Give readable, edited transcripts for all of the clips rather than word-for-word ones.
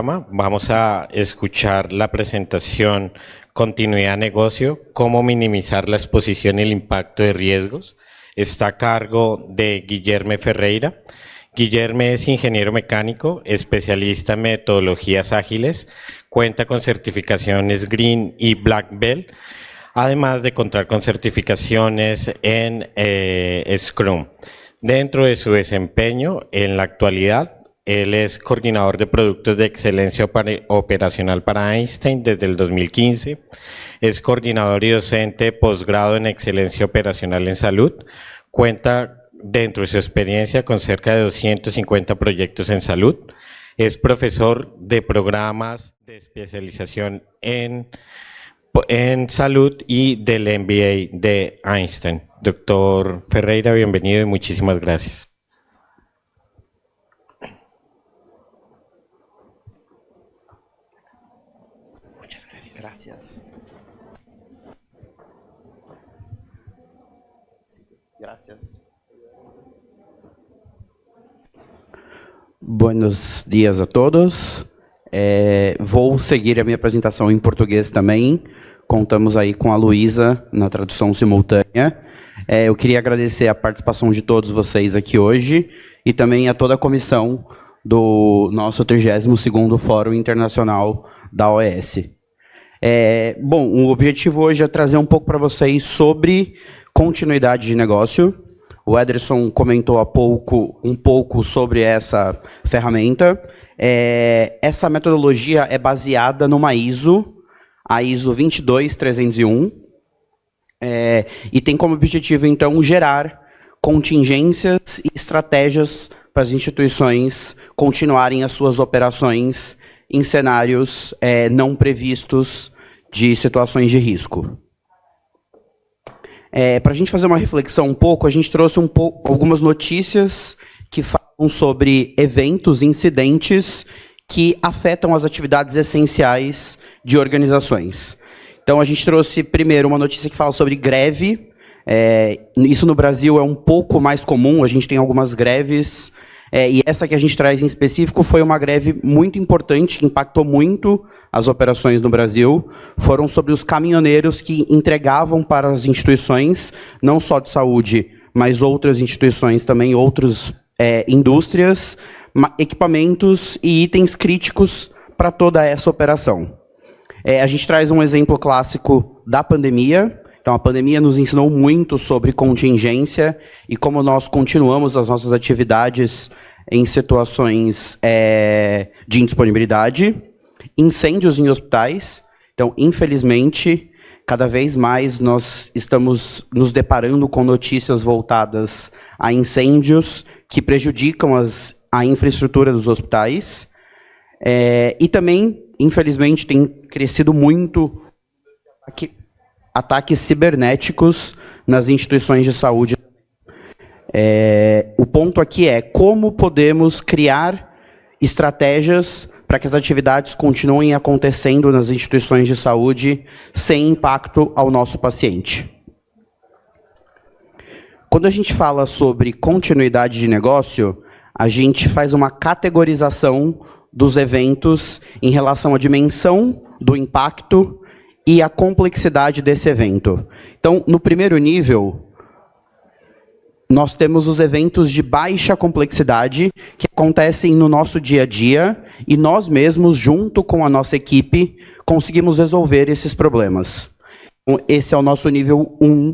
Vamos a escuchar la presentación Continuidad Negocio, cómo minimizar la exposición y el impacto de riesgos. Está a cargo de Guilherme Ferreira. Guilherme es ingeniero mecánico, especialista en metodologías ágiles, cuenta con certificaciones Green y Black Belt, además de contar con certificaciones en Scrum. Dentro de su desempeño, en la actualidad, él es coordinador de productos de excelencia operacional para Einstein desde el 2015. Es coordinador y docente de posgrado en excelencia operacional en salud. Cuenta dentro de su experiencia con cerca de 250 proyectos en salud. Es profesor de programas de especialización en salud y del MBA de Einstein. Doctor Ferreira, bienvenido y muchísimas gracias. Muchas gracias. Gracias. Gracias. Buenos dias a todos. Vou seguir a minha apresentação em português também. Contamos aí com a Luísa na tradução simultânea. Eu queria agradecer a participação de todos vocês aqui hoje e também a toda a comissão do nosso 32º Fórum Internacional da OES. Bom, o objetivo hoje é trazer um pouco para vocês sobre continuidade de negócio. O Ederson comentou há pouco um pouco sobre essa ferramenta. Essa metodologia é baseada numa ISO, a ISO 22301, e tem como objetivo, então, gerar contingências e estratégias para as instituições continuarem as suas operações em cenários não previstos de situações de risco. Para a gente fazer uma reflexão um pouco, a gente trouxe algumas notícias que falam sobre eventos, incidentes que afetam as atividades essenciais de organizações. Então, a gente trouxe primeiro uma notícia que fala sobre greve. Isso no Brasil é um pouco mais comum, a gente tem algumas greves, e essa que a gente traz em específico foi uma greve muito importante, que impactou muito as operações no Brasil. Foram sobre os caminhoneiros que entregavam para as instituições, não só de saúde, mas outras instituições também, outras indústrias, equipamentos e itens críticos para toda essa operação. A gente traz um exemplo clássico da pandemia. Então, a pandemia nos ensinou muito sobre contingência e como nós continuamos as nossas atividades em situações de indisponibilidade. Incêndios em hospitais. Então, infelizmente, cada vez mais nós estamos nos deparando com notícias voltadas a incêndios que prejudicam a infraestrutura dos hospitais. E também, infelizmente, tem crescido muito ataques cibernéticos nas instituições de saúde. O ponto aqui é como podemos criar estratégias para que as atividades continuem acontecendo nas instituições de saúde sem impacto ao nosso paciente. Quando a gente fala sobre continuidade de negócio, a gente faz uma categorização dos eventos em relação à dimensão do impacto e a complexidade desse evento. Então, no primeiro nível, nós temos os eventos de baixa complexidade que acontecem no nosso dia a dia e nós mesmos, junto com a nossa equipe, conseguimos resolver esses problemas. Então, esse é o nosso nível 1.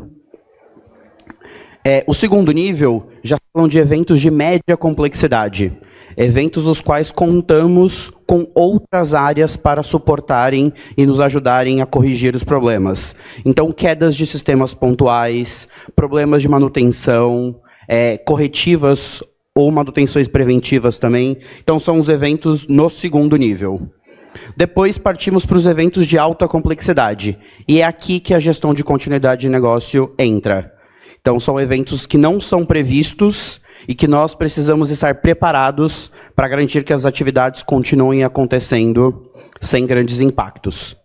O segundo nível já falam de eventos de média complexidade. Eventos os quais contamos com outras áreas para suportarem e nos ajudarem a corrigir os problemas. Então, quedas de sistemas pontuais, problemas de manutenção, corretivas ou manutenções preventivas também. Então, são os eventos no segundo nível. Depois, partimos para os eventos de alta complexidade. E é aqui que a gestão de continuidade de negócio entra. Então, são eventos que não são previstos e que nós precisamos estar preparados para garantir que as atividades continuem acontecendo sem grandes impactos.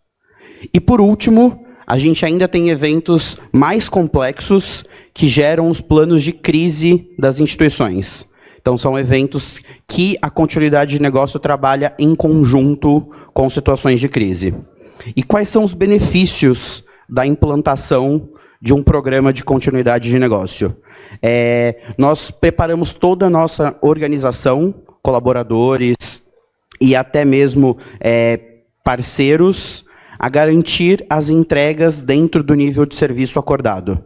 E, por último, a gente ainda tem eventos mais complexos que geram os planos de crise das instituições. Então, são eventos que a continuidade de negócio trabalha em conjunto com situações de crise. E quais são os benefícios da implantação de um programa de continuidade de negócio? Nós preparamos toda a nossa organização, colaboradores e até mesmo parceiros, a garantir as entregas dentro do nível de serviço acordado.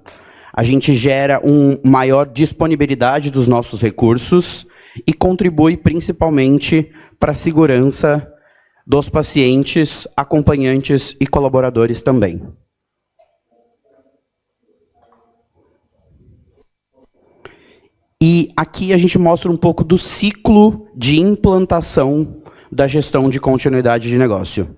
A gente gera uma maior disponibilidade dos nossos recursos e contribui principalmente para a segurança dos pacientes, acompanhantes e colaboradores também. E aqui a gente mostra um pouco do ciclo de implantação da gestão de continuidade de negócio.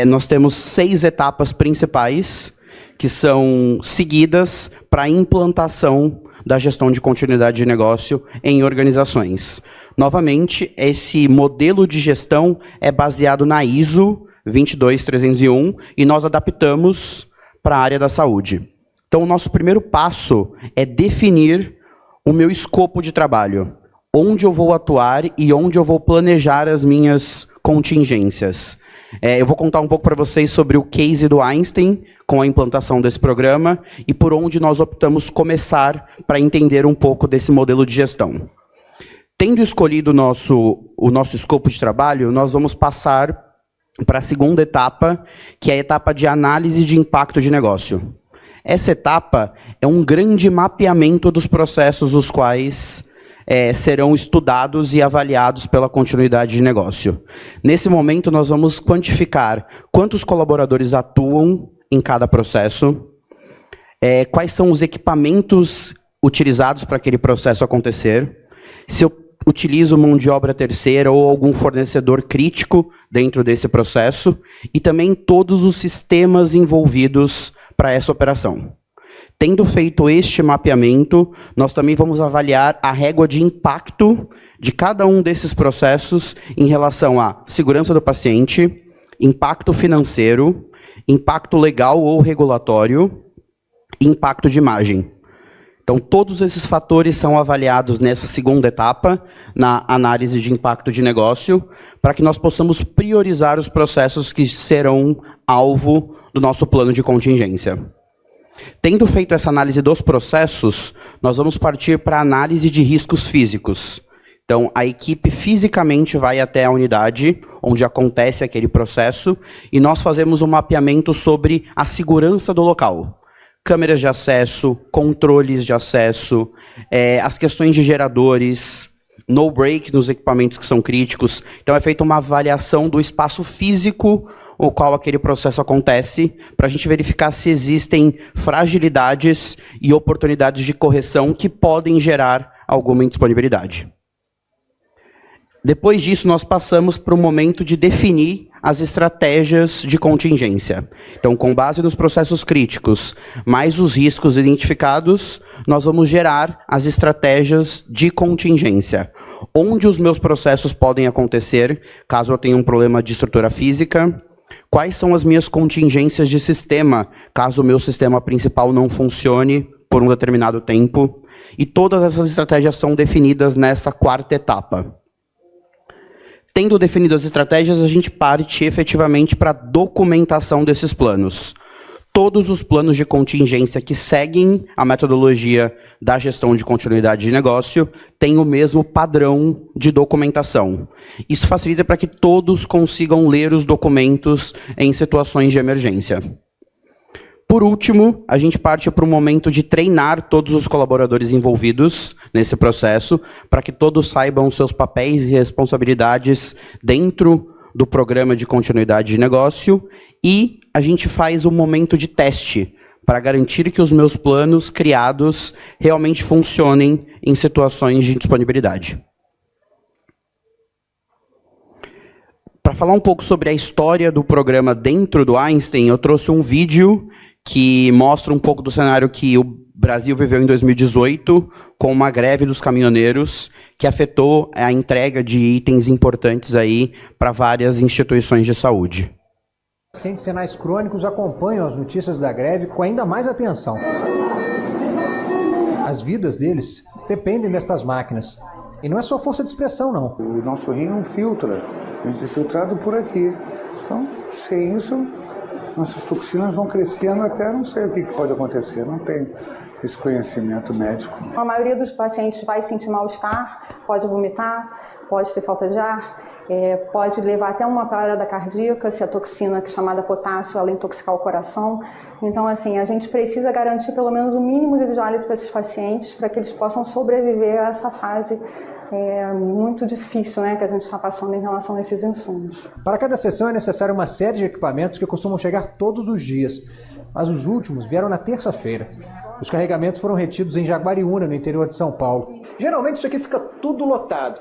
Nós temos 6 etapas principais que são seguidas para a implantação da gestão de continuidade de negócio em organizações. Novamente, esse modelo de gestão é baseado na ISO 22301 e nós adaptamos para a área da saúde. Então, o nosso primeiro passo é definir o meu escopo de trabalho, onde eu vou atuar e onde eu vou planejar as minhas contingências. Eu vou contar um pouco para vocês sobre o case do Einstein, com a implantação desse programa, e por onde nós optamos começar para entender um pouco desse modelo de gestão. Tendo escolhido o nosso escopo de trabalho, nós vamos passar para a segunda etapa, que é a etapa de análise de impacto de negócio. Essa etapa é um grande mapeamento dos processos os quais serão estudados e avaliados pela continuidade de negócio. Nesse momento, nós vamos quantificar quantos colaboradores atuam em cada processo, quais são os equipamentos utilizados para aquele processo acontecer, se eu utilizo mão de obra terceira ou algum fornecedor crítico dentro desse processo, e também todos os sistemas envolvidos para essa operação. Tendo feito este mapeamento, nós também vamos avaliar a régua de impacto de cada um desses processos em relação à segurança do paciente, impacto financeiro, impacto legal ou regulatório e impacto de imagem. Então, todos esses fatores são avaliados nessa segunda etapa, na análise de impacto de negócio, para que nós possamos priorizar os processos que serão alvo do nosso plano de contingência. Tendo feito essa análise dos processos, nós vamos partir para a análise de riscos físicos. Então, a equipe fisicamente vai até a unidade onde acontece aquele processo e nós fazemos um mapeamento sobre a segurança do local. Câmeras de acesso, controles de acesso, as questões de geradores, no break nos equipamentos que são críticos. Então, é feita uma avaliação do espaço físico o qual aquele processo acontece, para a gente verificar se existem fragilidades e oportunidades de correção que podem gerar alguma indisponibilidade. Depois disso, nós passamos para o momento de definir as estratégias de contingência. Então, com base nos processos críticos, mais os riscos identificados, nós vamos gerar as estratégias de contingência. Onde os meus processos podem acontecer, caso eu tenha um problema de estrutura física, quais são as minhas contingências de sistema, caso o meu sistema principal não funcione por um determinado tempo. E todas essas estratégias são definidas nessa quarta etapa. Tendo definido as estratégias, a gente parte efetivamente para a documentação desses planos. Todos os planos de contingência que seguem a metodologia da gestão de continuidade de negócio têm o mesmo padrão de documentação. Isso facilita para que todos consigam ler os documentos em situações de emergência. Por último, a gente parte para o momento de treinar todos os colaboradores envolvidos nesse processo, para que todos saibam seus papéis e responsabilidades dentro do programa de continuidade de negócio, e a gente faz um momento de teste para garantir que os meus planos criados realmente funcionem em situações de disponibilidade. Para falar um pouco sobre a história do programa dentro do Einstein, eu trouxe um vídeo que mostra um pouco do cenário que o Brasil viveu em 2018, com uma greve dos caminhoneiros, que afetou a entrega de itens importantes aí para várias instituições de saúde. Pacientes renais crônicos acompanham as notícias da greve com ainda mais atenção. As vidas deles dependem destas máquinas. E não é só força de expressão, não. O nosso rim não filtra, a gente é filtrado por aqui. Então, sem isso, nossas toxinas vão crescendo até não sei o que pode acontecer, não tem esse conhecimento médico. A maioria dos pacientes vai sentir mal-estar, pode vomitar, pode ter falta de ar, pode levar até uma parada cardíaca, se a toxina chamada potássio ela intoxicar o coração. Então, assim, a gente precisa garantir pelo menos o mínimo de diálise para esses pacientes, para que eles possam sobreviver a essa fase muito difícil, né, que a gente está passando em relação a esses insumos. Para cada sessão é necessária uma série de equipamentos que costumam chegar todos os dias, mas os últimos vieram na terça-feira. Os carregamentos foram retidos em Jaguariúna, no interior de São Paulo. Geralmente isso aqui fica tudo lotado,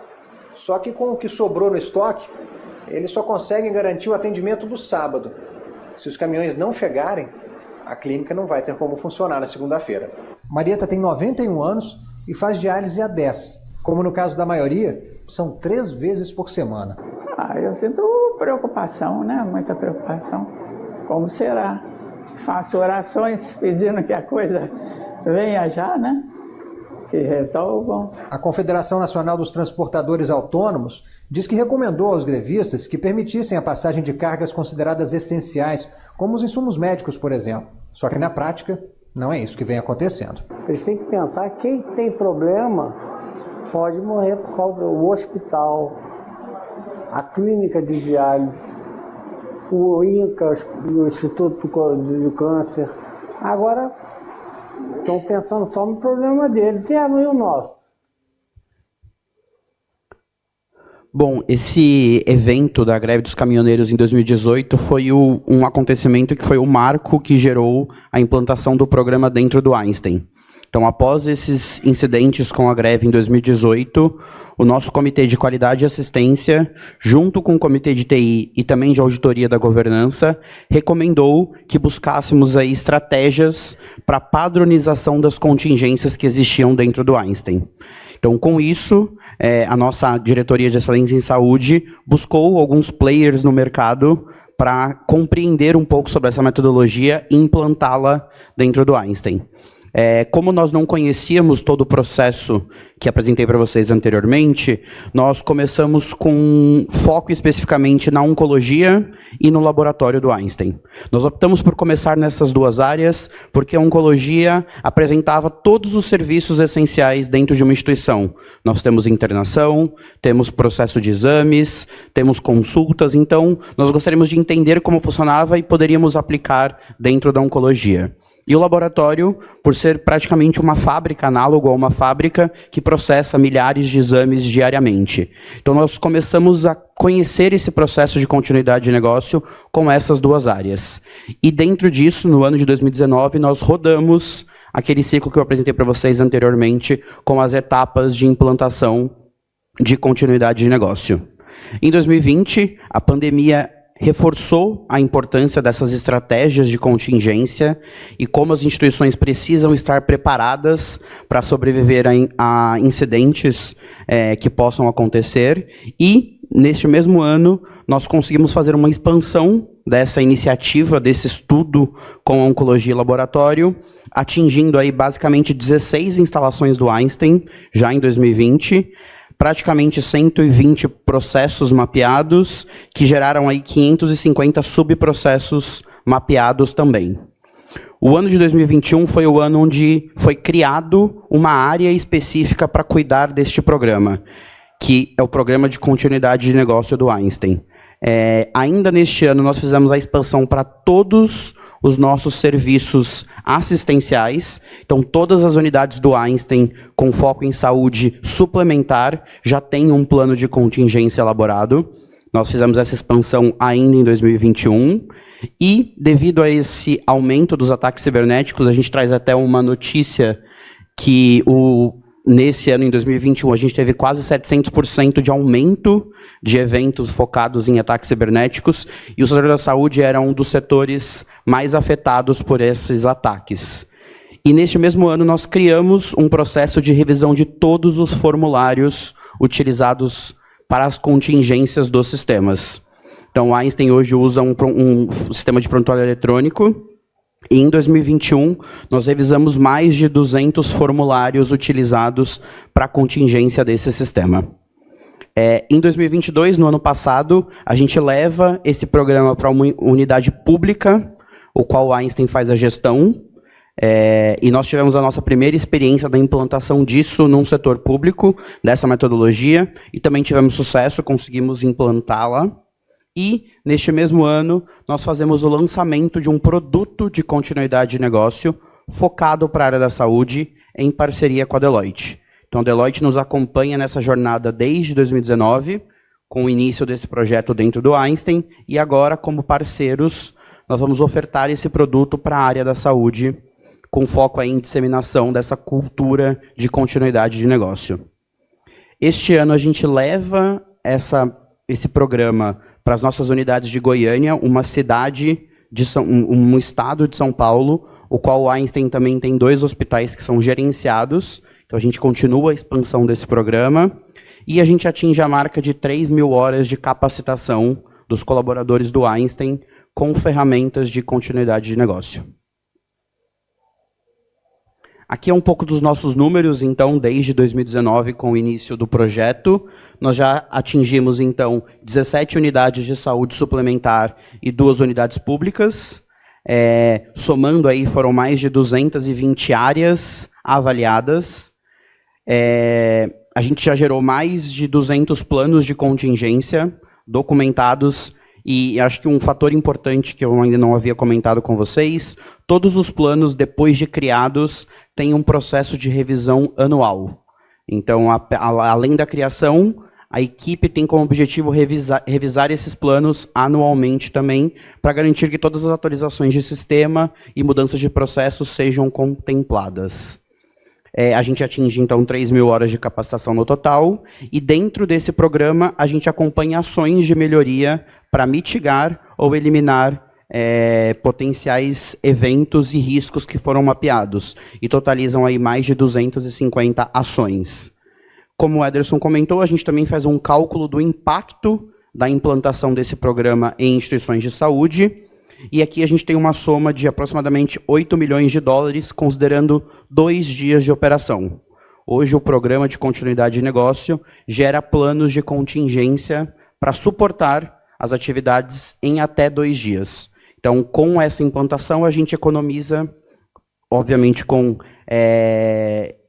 só que com o que sobrou no estoque, eles só conseguem garantir o atendimento do sábado. Se os caminhões não chegarem, a clínica não vai ter como funcionar na segunda-feira. Marieta tem 91 anos e faz diálise há 10. Como no caso da maioria, são 3 vezes por semana. Eu sinto preocupação, né? Muita preocupação. Como será? Faço orações pedindo que a coisa venha já, né? Que resolvam. A Confederação Nacional dos Transportadores Autônomos diz que recomendou aos grevistas que permitissem a passagem de cargas consideradas essenciais, como os insumos médicos, por exemplo. Só que na prática, não é isso que vem acontecendo. Eles têm que pensar que quem tem problema pode morrer por causa do hospital, a clínica de diálise, o INCA, o Instituto do Câncer. Agora, estão pensando só no problema deles e o nosso. Bom, esse evento da greve dos caminhoneiros em 2018 foi um acontecimento que foi o marco que gerou a implantação do programa dentro do Einstein. Então, após esses incidentes com a greve em 2018, o nosso Comitê de Qualidade e Assistência, junto com o Comitê de TI e também de Auditoria da Governança, recomendou que buscássemos aí estratégias para a padronização das contingências que existiam dentro do Einstein. Então, com isso, a nossa Diretoria de Excelência em Saúde buscou alguns players no mercado para compreender um pouco sobre essa metodologia e implantá-la dentro do Einstein. Como nós não conhecíamos todo o processo que apresentei para vocês anteriormente, nós começamos com foco especificamente na oncologia e no laboratório do Einstein. Nós optamos por começar nessas duas áreas porque a oncologia apresentava todos os serviços essenciais dentro de uma instituição. Nós temos internação, temos processo de exames, temos consultas, então nós gostaríamos de entender como funcionava e poderíamos aplicar dentro da oncologia. E o laboratório, por ser praticamente uma fábrica, análogo a uma fábrica, que processa milhares de exames diariamente. Então, nós começamos a conhecer esse processo de continuidade de negócio com essas duas áreas. E dentro disso, no ano de 2019, nós rodamos aquele ciclo que eu apresentei para vocês anteriormente, com as etapas de implantação de continuidade de negócio. Em 2020, a pandemia reforçou a importância dessas estratégias de contingência e como as instituições precisam estar preparadas para sobreviver a incidentes que possam acontecer. E, neste mesmo ano, nós conseguimos fazer uma expansão dessa iniciativa, desse estudo com a Oncologia Laboratório, atingindo aí basicamente 16 instalações do Einstein, já em 2020, praticamente 120 processos mapeados, que geraram aí 550 subprocessos mapeados também. O ano de 2021 foi o ano onde foi criado uma área específica para cuidar deste programa, que é o Programa de Continuidade de Negócio do Einstein. Ainda neste ano, nós fizemos a expansão para todos os nossos serviços assistenciais. Então, todas as unidades do Einstein com foco em saúde suplementar já têm um plano de contingência elaborado. Nós fizemos essa expansão ainda em 2021. E, devido a esse aumento dos ataques cibernéticos, a gente traz até uma notícia que nesse ano, em 2021, a gente teve quase 700% de aumento de eventos focados em ataques cibernéticos, e o setor da saúde era um dos setores mais afetados por esses ataques. E neste mesmo ano, nós criamos um processo de revisão de todos os formulários utilizados para as contingências dos sistemas. Então, o Einstein hoje usa um sistema de prontuário eletrônico, E em 2021, nós revisamos mais de 200 formulários utilizados para a contingência desse sistema. Em 2022, no ano passado, a gente leva esse programa para uma unidade pública, o qual o Einstein faz a gestão, e nós tivemos a nossa primeira experiência da implantação disso num setor público, dessa metodologia, e também tivemos sucesso, conseguimos implantá-la. E, neste mesmo ano, nós fazemos o lançamento de um produto de continuidade de negócio focado para a área da saúde, em parceria com a Deloitte. Então, a Deloitte nos acompanha nessa jornada desde 2019, com o início desse projeto dentro do Einstein, e agora, como parceiros, nós vamos ofertar esse produto para a área da saúde, com foco aí em disseminação dessa cultura de continuidade de negócio. Este ano, a gente leva esse programa para as nossas unidades de Goiânia, uma cidade, um estado de São Paulo, o qual o Einstein também tem 2 hospitais que são gerenciados. Então, a gente continua a expansão desse programa e a gente atinge a marca de 3.000 horas de capacitação dos colaboradores do Einstein com ferramentas de continuidade de negócio. Aqui é um pouco dos nossos números, então, desde 2019, com o início do projeto. Nós já atingimos, então, 17 unidades de saúde suplementar e 2 unidades públicas. Somando aí, foram mais de 220 áreas avaliadas. A gente já gerou mais de 200 planos de contingência documentados, e acho que um fator importante que eu ainda não havia comentado com vocês, todos os planos, depois de criados, têm um processo de revisão anual. Então, além da criação, a equipe tem como objetivo revisar esses planos anualmente também, para garantir que todas as atualizações de sistema e mudanças de processos sejam contempladas. A gente atinge, então, 3.000 horas de capacitação no total, e dentro desse programa a gente acompanha ações de melhoria para mitigar ou eliminar potenciais eventos e riscos que foram mapeados, e totalizam aí mais de 250 ações. Como o Ederson comentou, a gente também faz um cálculo do impacto da implantação desse programa em instituições de saúde, e aqui a gente tem uma soma de aproximadamente 8 milhões de dólares, considerando 2 dias de operação. Hoje, o programa de continuidade de negócio gera planos de contingência para suportar as atividades em até 2 dias. Então, com essa implantação, a gente economiza, obviamente, com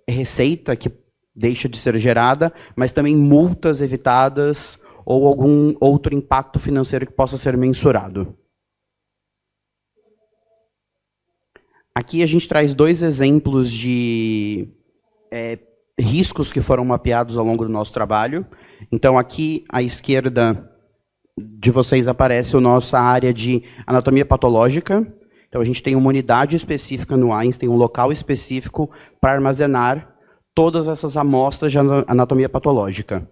receita que deixa de ser gerada, mas também multas evitadas ou algum outro impacto financeiro que possa ser mensurado. Aqui a gente traz 2 exemplos de riscos que foram mapeados ao longo do nosso trabalho. Então, aqui à esquerda de vocês aparece a nossa área de anatomia patológica. Então, a gente tem uma unidade específica no Einstein, um local específico para armazenar todas essas amostras de anatomia patológica.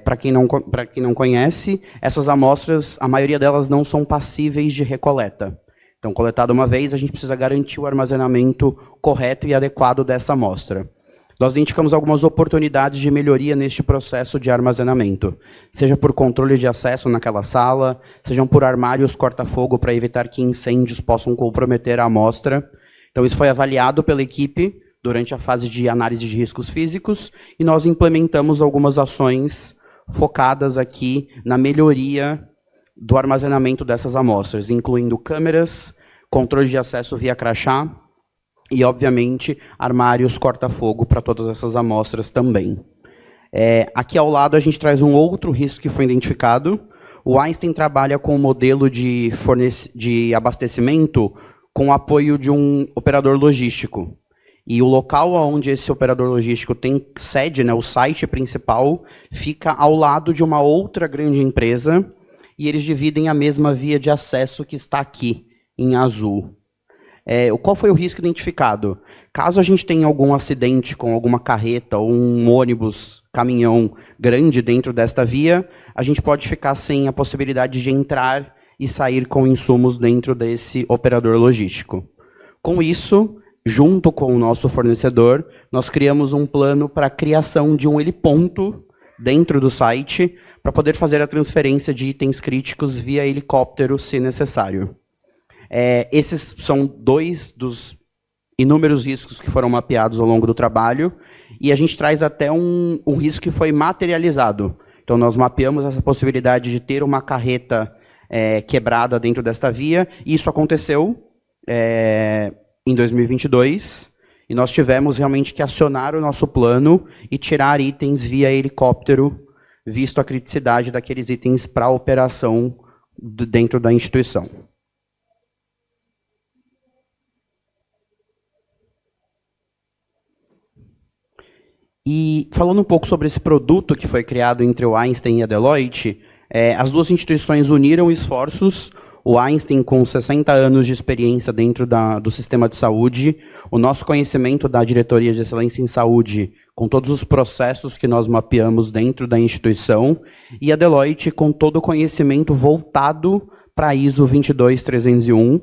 Para quem não conhece, essas amostras, a maioria delas não são passíveis de recoleta. Então, coletada uma vez, a gente precisa garantir o armazenamento correto e adequado dessa amostra. Nós identificamos algumas oportunidades de melhoria neste processo de armazenamento, seja por controle de acesso naquela sala, sejam por armários corta-fogo para evitar que incêndios possam comprometer a amostra. Então, isso foi avaliado pela equipe durante a fase de análise de riscos físicos, e nós implementamos algumas ações focadas aqui na melhoria do armazenamento dessas amostras, incluindo câmeras, controle de acesso via crachá e, obviamente, armários corta-fogo para todas essas amostras também. Aqui ao lado a gente traz um outro risco que foi identificado. O Einstein trabalha com um modelo de abastecimento com apoio de um operador logístico. E o local onde esse operador logístico tem sede, o site principal, fica ao lado de uma outra grande empresa, e eles dividem a mesma via de acesso que está aqui, em azul. Qual foi o risco identificado? Caso a gente tenha algum acidente com alguma carreta ou um ônibus, caminhão grande dentro desta via, a gente pode ficar sem a possibilidade de entrar e sair com insumos dentro desse operador logístico. Com isso, junto com o nosso fornecedor, nós criamos um plano para a criação de um heliponto dentro do site, para poder fazer a transferência de itens críticos via helicóptero, se necessário. Esses são 2 dos inúmeros riscos que foram mapeados ao longo do trabalho, e a gente traz até um risco que foi materializado. Então, nós mapeamos essa possibilidade de ter uma carreta quebrada dentro desta via, e isso aconteceu em 2022, e nós tivemos realmente que acionar o nosso plano e tirar itens via helicóptero, visto a criticidade daqueles itens para a operação dentro da instituição. E falando um pouco sobre esse produto que foi criado entre o Einstein e a Deloitte, as duas instituições uniram esforços. O Einstein, com 60 anos de experiência dentro do sistema de saúde, o nosso conhecimento da Diretoria de Excelência em Saúde, com todos os processos que nós mapeamos dentro da instituição, e a Deloitte, com todo o conhecimento voltado para a ISO 22301,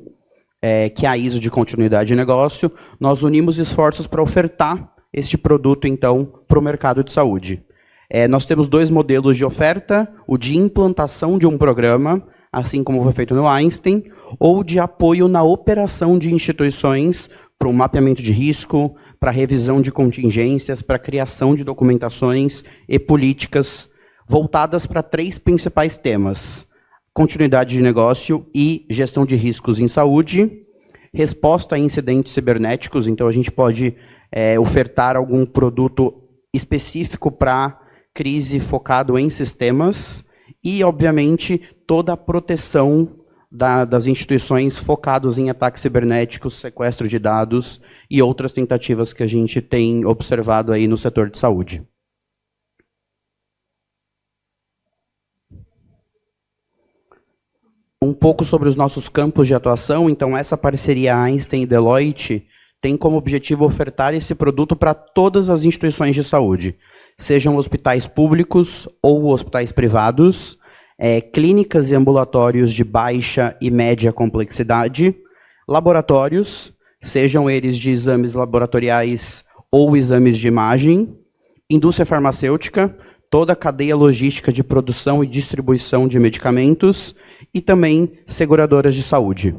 que é a ISO de continuidade de negócio. Nós unimos esforços para ofertar este produto, então, para o mercado de saúde. Nós temos 2 modelos de oferta, o de implantação de um programa, assim como foi feito no Einstein, ou de apoio na operação de instituições para o mapeamento de risco, para revisão de contingências, para criação de documentações e políticas voltadas para 3 principais temas: continuidade de negócio e gestão de riscos em saúde, resposta a incidentes cibernéticos. Então, a gente pode ofertar algum produto específico para crise focado em sistemas e, obviamente, toda a proteção das instituições focadas em ataques cibernéticos, sequestro de dados e outras tentativas que a gente tem observado aí no setor de saúde. Um pouco sobre os nossos campos de atuação. Então, essa parceria Einstein e Deloitte tem como objetivo ofertar esse produto para todas as instituições de saúde, sejam hospitais públicos ou hospitais privados, clínicas e ambulatórios de baixa e média complexidade, laboratórios, sejam eles de exames laboratoriais ou exames de imagem, indústria farmacêutica, toda a cadeia logística de produção e distribuição de medicamentos, e também seguradoras de saúde.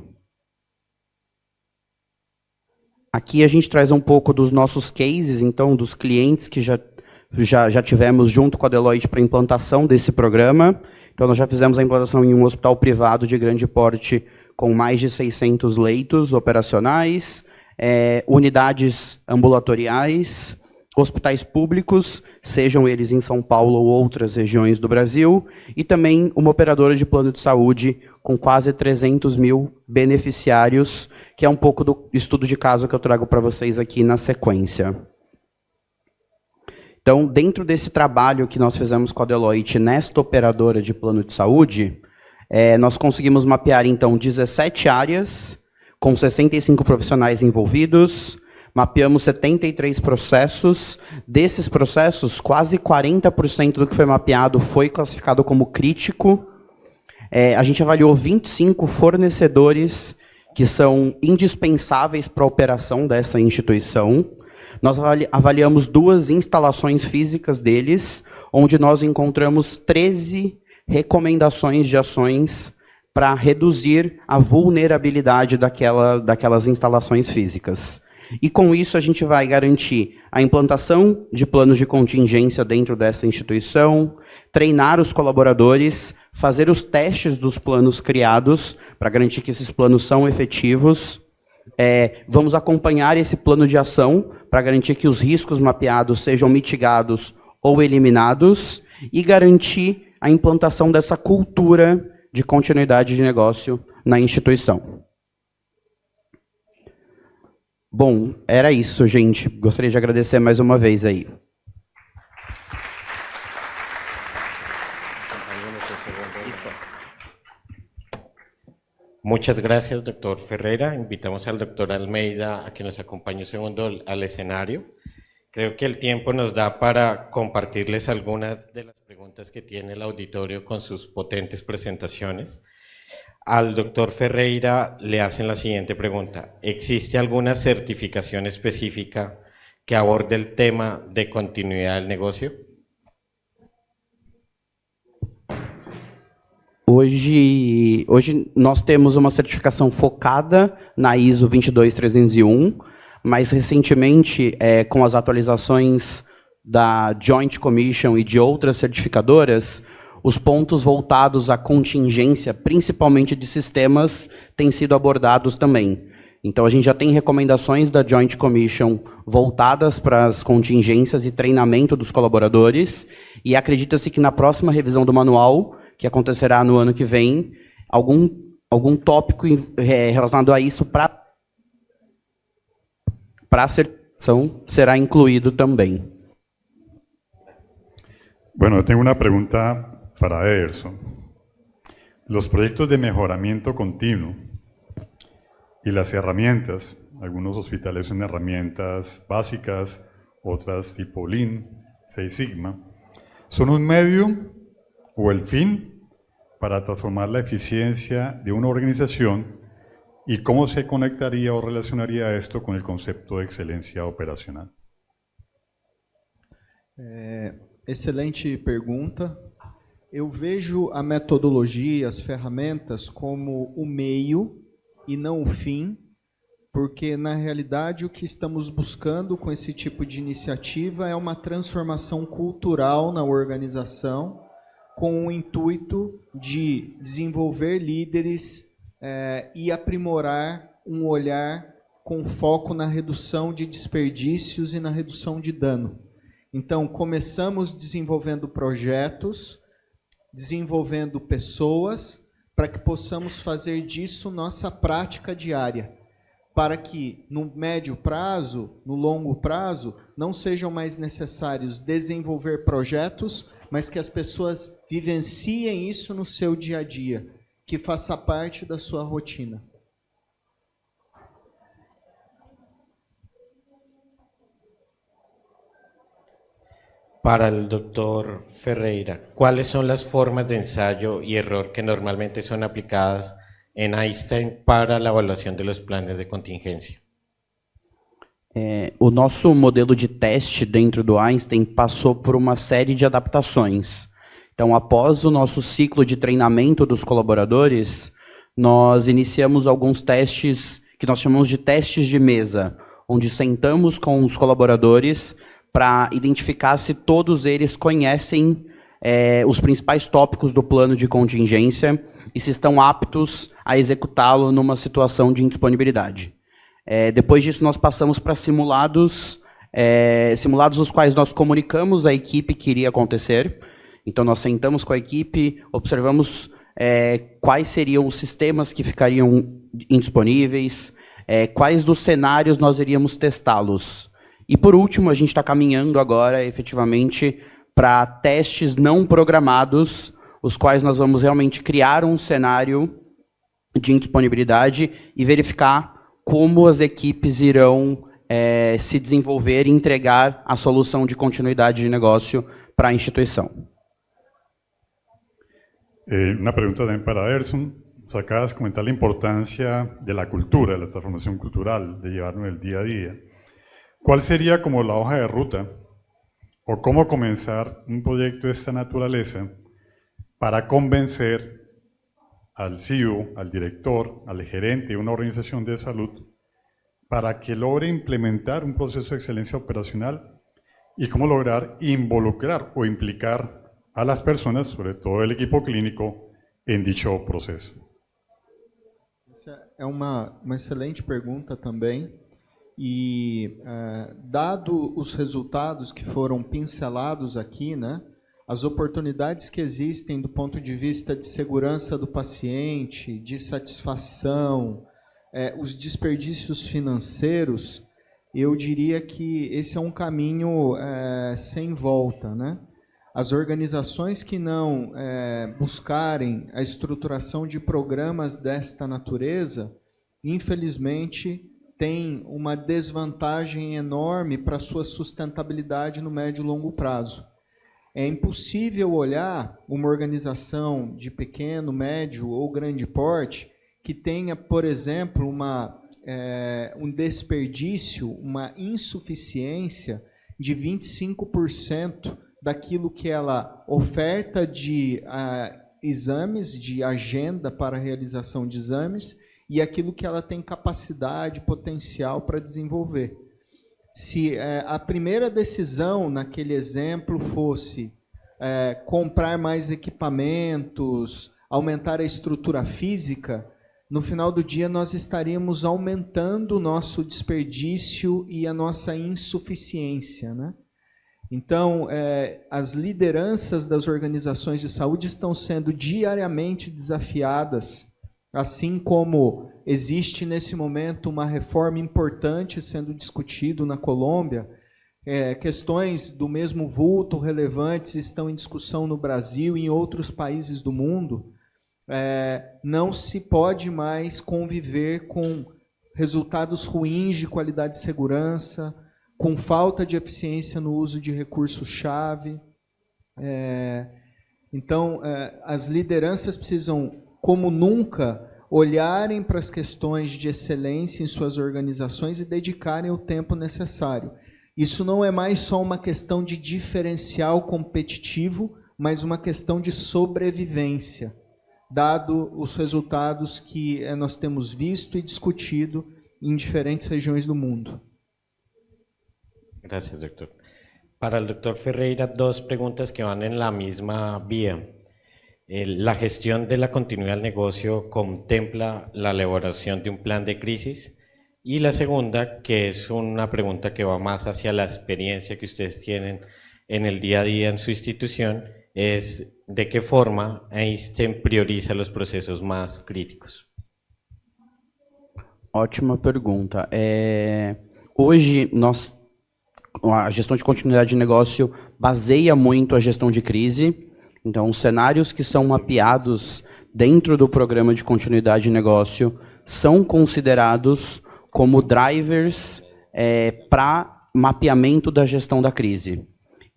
Aqui a gente traz um pouco dos nossos cases, então, dos clientes que já tivemos junto com a Deloitte para a implantação desse programa. Então, nós já fizemos a implantação em um hospital privado de grande porte com mais de 600 leitos operacionais, unidades ambulatoriais, hospitais públicos, sejam eles em São Paulo ou outras regiões do Brasil, e também uma operadora de plano de saúde com quase 300 mil beneficiários, que é um pouco do estudo de caso que eu trago para vocês aqui na sequência. Então, dentro desse trabalho que nós fizemos com a Deloitte nesta operadora de plano de saúde, nós conseguimos mapear, então, 17 áreas, com 65 profissionais envolvidos, mapeamos 73 processos. Desses processos, quase 40% do que foi mapeado foi classificado como crítico. A gente avaliou 25 fornecedores que são indispensáveis para a operação dessa instituição. Nós avaliamos 2 instalações físicas deles, onde nós encontramos 13 recomendações de ações para reduzir a vulnerabilidade daquelas instalações físicas. E com isso a gente vai garantir a implantação de planos de contingência dentro dessa instituição, treinar os colaboradores, fazer os testes dos planos criados para garantir que esses planos são efetivos. Vamos acompanhar esse plano de ação para garantir que os riscos mapeados sejam mitigados ou eliminados e garantir a implantação dessa cultura de continuidade de negócio na instituição. Bom, era isso, gente. Gostaria de agradecer mais uma vez aí. Muchas gracias, doctor Ferreira. Invitamos al doctor Almeida a que nos acompañe un segundo al escenario. Creo que el tiempo nos da para compartirles algunas de las preguntas que tiene el auditorio con sus potentes presentaciones. Al doctor Ferreira le hacen la siguiente pregunta: ¿existe alguna certificación específica que aborde el tema de continuidad del negocio? Hoje nós temos uma certificação focada na ISO 22301, mas recentemente, com as atualizações da Joint Commission e de outras certificadoras, os pontos voltados à contingência, principalmente de sistemas, têm sido abordados também. Então, a gente já tem recomendações da Joint Commission voltadas para as contingências e treinamento dos colaboradores, e acredita-se que na próxima revisão do manual, que acontecerá no ano que vem, algum tópico relacionado a isso para a certificação será incluído também. Bueno, eu tenho uma pergunta para Ederson. Los proyectos de mejoramiento continuo y las herramientas, algunos hospitales son herramientas básicas, otras tipo Lean, Six Sigma, son un medio o el fin para transformar la eficiencia de una organización y cómo se conectaría o relacionaría esto con el concepto de excelencia operacional. Excelente pergunta. Eu vejo a metodologia, as ferramentas como o meio e não o fim, porque na realidade o que estamos buscando com esse tipo de iniciativa é uma transformação cultural na organização, com o intuito de desenvolver líderes e aprimorar um olhar com foco na redução de desperdícios e na redução de dano. Então, começamos desenvolvendo projetos, desenvolvendo pessoas, para que possamos fazer disso nossa prática diária, para que no médio prazo, no longo prazo, não sejam mais necessários desenvolver projetos, mas que as pessoas vivenciem isso no seu dia a dia, que faça parte da sua rotina. Para el doctor Ferreira, ¿cuáles son las formas de ensayo y error que normalmente son aplicadas en Einstein para la evaluación de los planes de contingencia? O nosso modelo de teste dentro do Einstein passou por uma série de adaptações. Então, após o nosso ciclo de treinamento dos colaboradores, nós iniciamos alguns testes que nós chamamos de testes de mesa, onde sentamos com os colaboradores para identificar se todos eles conhecem os principais tópicos do plano de contingência e se estão aptos a executá-lo numa situação de indisponibilidade. Depois disso, nós passamos para simulados, simulados os quais nós comunicamos à equipe que iria acontecer. Então, nós sentamos com a equipe, observamos quais seriam os sistemas que ficariam indisponíveis, quais dos cenários nós iríamos testá-los. E, por último, a gente está caminhando agora, efetivamente, para testes não programados, os quais nós vamos realmente criar um cenário de indisponibilidade e verificar como as equipes irão se desenvolver e entregar a solução de continuidade de negócio para a instituição. Una pregunta también para Ederson. Acabas de comentar la importancia de la cultura, de la transformación cultural, de llevarlo en el día a día. ¿Cuál sería como la hoja de ruta o cómo comenzar un proyecto de esta naturaleza para convencer al CEO, al director, al gerente de una organización de salud para que logre implementar un proceso de excelencia operacional y cómo lograr involucrar o implicar a las personas, sobre todo el equipo clínico, en dicho proceso? Essa é uma excelente pergunta também. E, dado os resultados que foram pincelados aqui, né, as oportunidades que existem do ponto de vista de segurança do paciente, de satisfação, os desperdícios financeiros, eu diria que esse é um caminho sem volta, né? As organizações que não buscarem a estruturação de programas desta natureza, infelizmente, tem uma desvantagem enorme para a sua sustentabilidade no médio e longo prazo. É impossível olhar uma organização de pequeno, médio ou grande porte que tenha, por exemplo, um desperdício, uma insuficiência de 25% daquilo que ela oferta de exames, de agenda para a realização de exames, e aquilo que ela tem capacidade, potencial para desenvolver. Se a primeira decisão, naquele exemplo, fosse comprar mais equipamentos, aumentar a estrutura física, no final do dia nós estaríamos aumentando o nosso desperdício e a nossa insuficiência, né? Então, as lideranças das organizações de saúde estão sendo diariamente desafiadas, assim como existe nesse momento uma reforma importante sendo discutido na Colômbia, questões do mesmo vulto relevantes estão em discussão no Brasil e em outros países do mundo. Não se pode mais conviver com resultados ruins de qualidade de segurança, com falta de eficiência no uso de recursos-chave. Então, as lideranças precisam, como nunca, olharem para as questões de excelência em suas organizações e dedicarem o tempo necessário. Isso não é mais só uma questão de diferencial competitivo, mas uma questão de sobrevivência, dado os resultados que nós temos visto e discutido em diferentes regiões do mundo. Gracias, doctor. Para el doctor Ferreira, dos preguntas que van en la misma vía. La gestión de la continuidad del negocio contempla la elaboración de un plan de crisis. Y la segunda, que es una pregunta que va más hacia la experiencia que ustedes tienen en el día a día en su institución, es de qué forma Einstein prioriza los procesos más críticos. Ótima pergunta. Hoje, a gestão de continuidade de negócio baseia muito a gestão de crise. Então, os cenários que são mapeados dentro do programa de continuidade de negócio são considerados como drivers para mapeamento da gestão da crise.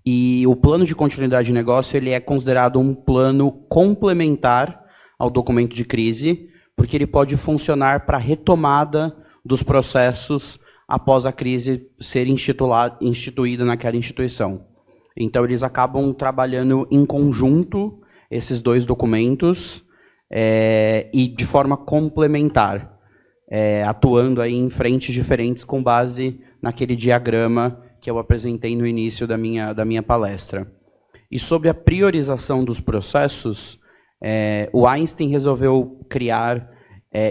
E o plano de continuidade de negócio ele é considerado um plano complementar ao documento de crise, porque ele pode funcionar para a retomada dos processos após a crise ser instituída naquela instituição. Então, eles acabam trabalhando em conjunto esses dois documentos e de forma complementar, atuando aí em frentes diferentes com base naquele diagrama que eu apresentei no início da minha palestra. E sobre a priorização dos processos, o Einstein resolveu criar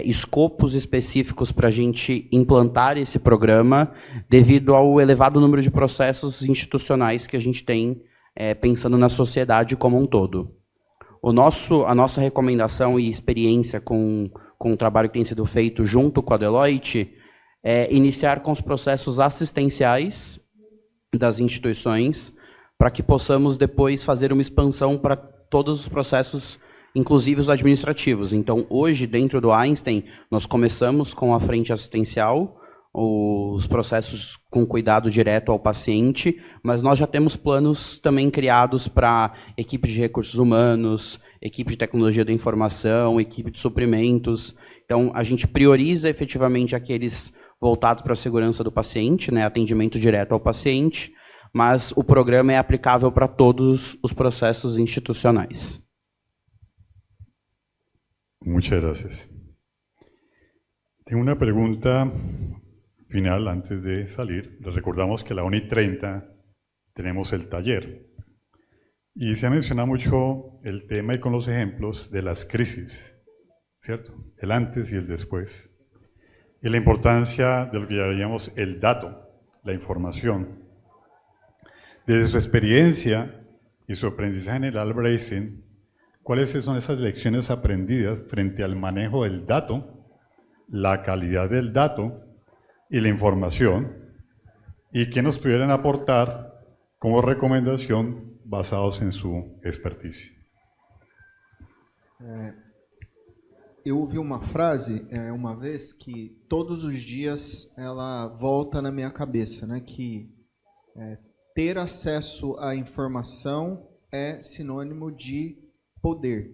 escopos específicos para a gente implantar esse programa devido ao elevado número de processos institucionais que a gente tem pensando na sociedade como um todo. A nossa recomendação e experiência com o trabalho que tem sido feito junto com a Deloitte é iniciar com os processos assistenciais das instituições para que possamos depois fazer uma expansão para todos os processos, inclusive os administrativos. Então, hoje, dentro do Einstein, nós começamos com a frente assistencial, os processos com cuidado direto ao paciente, mas nós já temos planos também criados para equipe de recursos humanos, equipe de tecnologia da informação, equipe de suprimentos. Então, a gente prioriza efetivamente aqueles voltados para a segurança do paciente, né, atendimento direto ao paciente, mas o programa é aplicável para todos os processos institucionais. Muchas gracias. Tengo una pregunta final antes de salir. Les recordamos que a la 1:30 tenemos el taller. Y se ha mencionado mucho el tema y con los ejemplos de las crisis, ¿cierto? El antes y el después. Y la importancia de lo que llamaríamos el dato, la información. Desde su experiencia y su aprendizaje en el Albert Einstein, ¿cuáles son esas lecciones aprendidas frente al manejo del dato, la calidad del dato y la información? ¿Y qué nos pudieran aportar como recomendación basados en su expertise? Eu ouvi uma frase uma vez que todos os dias ela volta na minha cabeça, né? Que ter acesso à informação é sinônimo de poder.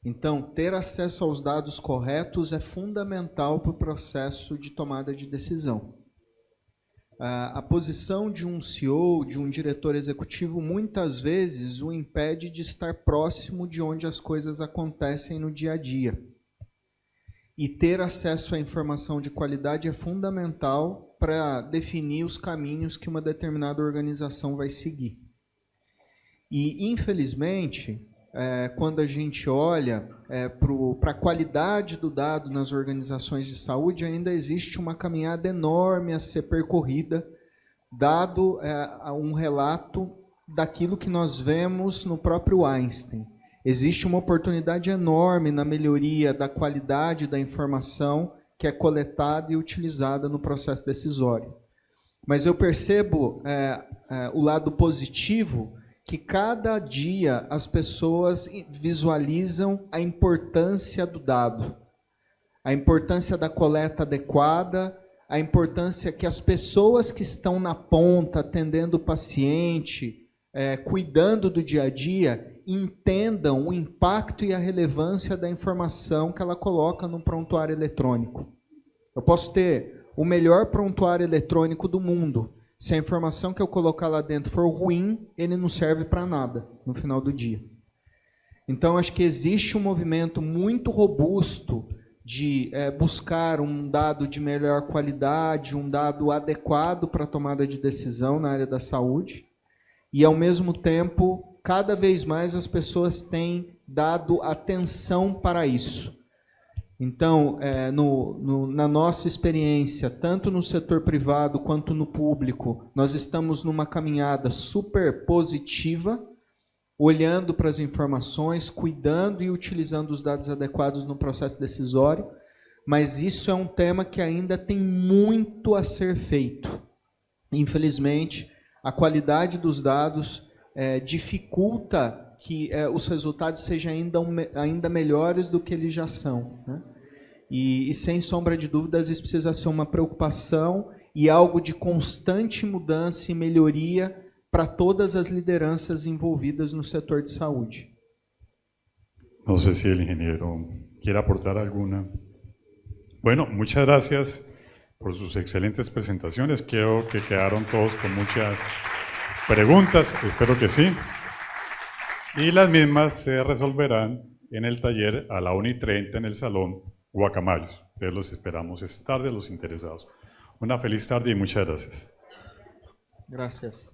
Então, ter acesso aos dados corretos é fundamental para o processo de tomada de decisão. a posição de um CEO, de um diretor executivo, muitas vezes o impede de estar próximo de onde as coisas acontecem no dia a dia. E ter acesso à informação de qualidade é fundamental para definir os caminhos que uma determinada organização vai seguir. E, infelizmente, quando a gente olha para a qualidade do dado nas organizações de saúde, ainda existe uma caminhada enorme a ser percorrida, dado um relato daquilo que nós vemos no próprio Einstein. Existe uma oportunidade enorme na melhoria da qualidade da informação que é coletada e utilizada no processo decisório. Mas eu percebo o lado positivo, que cada dia as pessoas visualizam a importância do dado, a importância da coleta adequada, a importância que as pessoas que estão na ponta, atendendo o paciente, cuidando do dia a dia, entendam o impacto e a relevância da informação que ela coloca no prontuário eletrônico. Eu posso ter o melhor prontuário eletrônico do mundo. Se a informação que eu colocar lá dentro for ruim, ele não serve para nada no final do dia. Então, acho que existe um movimento muito robusto de buscar um dado de melhor qualidade, um dado adequado para a tomada de decisão na área da saúde. E, ao mesmo tempo, cada vez mais as pessoas têm dado atenção para isso. Então, na nossa experiência, tanto no setor privado quanto no público, nós estamos numa caminhada super positiva, olhando para as informações, cuidando e utilizando os dados adequados no processo decisório, mas isso é um tema que ainda tem muito a ser feito. Infelizmente, a qualidade dos dados dificulta que os resultados sejam ainda melhores do que eles já são, né? E sem sombra de dúvidas, isso precisa ser uma preocupação e algo de constante mudança e melhoria para todas as lideranças envolvidas no setor de saúde. No sé si el ingeniero quiere aportar alguna. Bueno, muchas gracias por sus excelentes presentaciones. Creo que quedaron todos con muchas preguntas, espero que sí. Y las mismas se resolverán en el taller a la 1:30 en el Salón Guacamayos. Entonces los esperamos esta tarde, los interesados. Una feliz tarde y muchas gracias. Gracias.